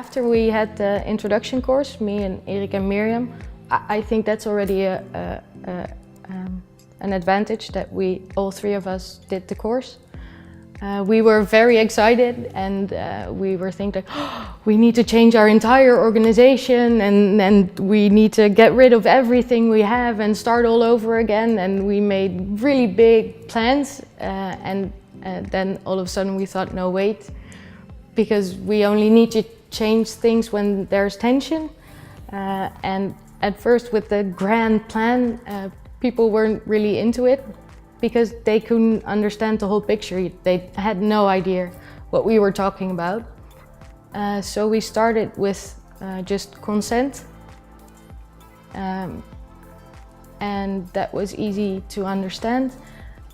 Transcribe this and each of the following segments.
After we had the introduction course, me and Erik and Miriam, I think that's already an advantage that we, all three of us, did the course. We were very excited, and we were thinking, oh, we need to change our entire organization, and we need to get rid of everything we have and start all over again. And we made really big plans, and then all of a sudden we thought, no, wait, because we only need to change things when there's tension. And at first, with the grand plan, people weren't really into it, because they couldn't understand the whole picture. They had no idea what we were talking about. So we started with just consent. And that was easy to understand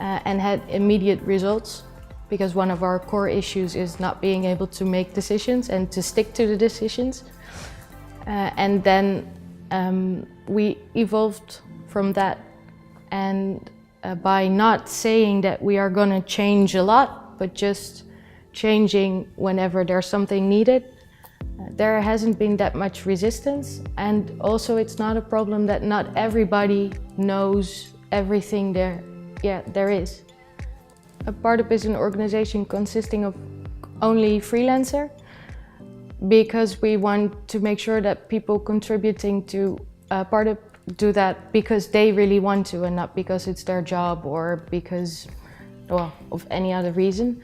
and had immediate results, because one of our core issues is not being able to make decisions and to stick to the decisions. And then we evolved from that, and by not saying that we are going to change a lot, but just changing whenever there's something needed, there hasn't been that much resistance. And also, it's not a problem that not everybody knows everything there is. A part is an organization consisting of only freelancer, because we want to make sure that people contributing to Part do that because they really want to, and not because it's their job or because, well, of any other reason.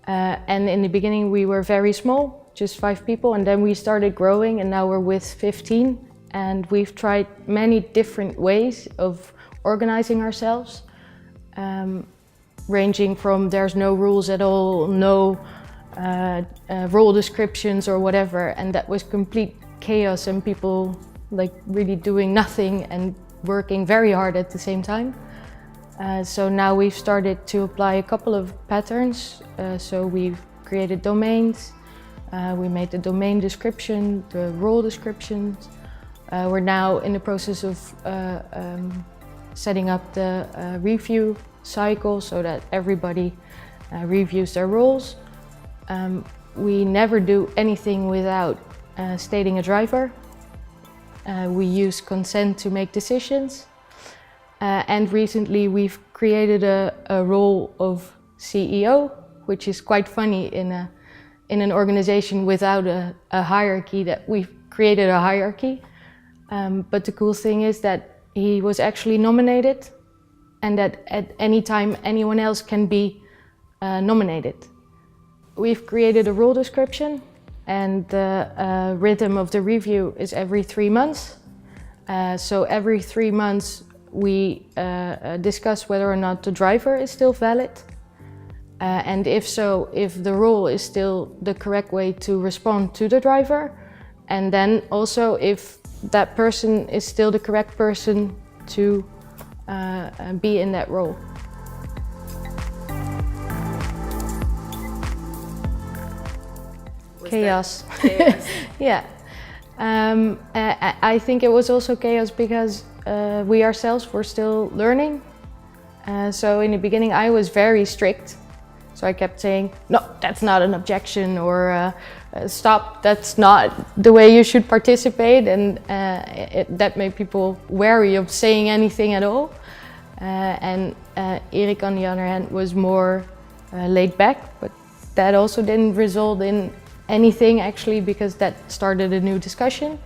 And in the beginning we were very small, just 5 people, and then we started growing, and now we're with 15. And we've tried many different ways of organizing ourselves, ranging from there's no rules at all, no role descriptions or whatever, and that was complete chaos and people like really doing nothing and working very hard at the same time. So now we've started to apply a couple of patterns. So we've created domains, we made the domain description, the role descriptions. We're now in the process of setting up the review cycle so that everybody reviews their roles. We never do anything without stating a driver. We use consent to make decisions. And recently we've created a role of CEO, which is quite funny in an organization without a hierarchy, that we've created a hierarchy. But the cool thing is that he was actually nominated, and that at any time anyone else can be nominated. We've created a role description, and the rhythm of the review is every 3 months. So every 3 months we discuss whether or not the driver is still valid. And if so, if the role is still the correct way to respond to the driver. And then also if that person is still the correct person to be in that role. Chaos. Yeah. I think it was also chaos because we ourselves were still learning. So in the beginning I was very strict. So I kept saying, no, that's not an objection, or stop, that's not the way you should participate. And that made people wary of saying anything at all. And Erik, on the other hand, was more laid back, but that also didn't result in anything actually, because that started a new discussion.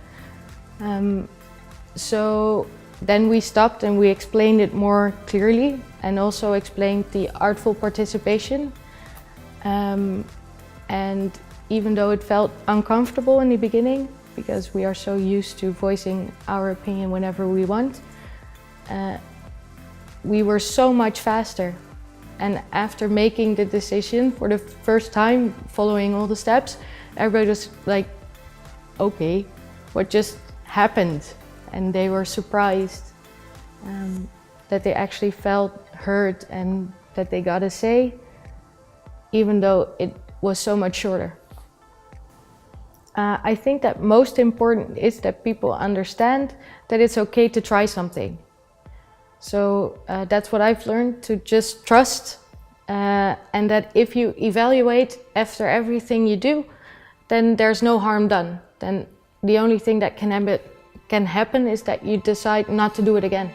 So then we stopped and we explained it more clearly, and also explained the artful participation. And even though it felt uncomfortable in the beginning, because we are so used to voicing our opinion whenever we want, we were so much faster. And after making the decision for the first time, following all the steps, everybody was like, okay, what just happened? And they were surprised that they actually felt heard and that they got a say, even though it was so much shorter. I think that most important is that people understand that it's okay to try something. So that's what I've learned, to just trust, and that if you evaluate after everything you do, then there's no harm done. Then the only thing that can happen is that you decide not to do it again.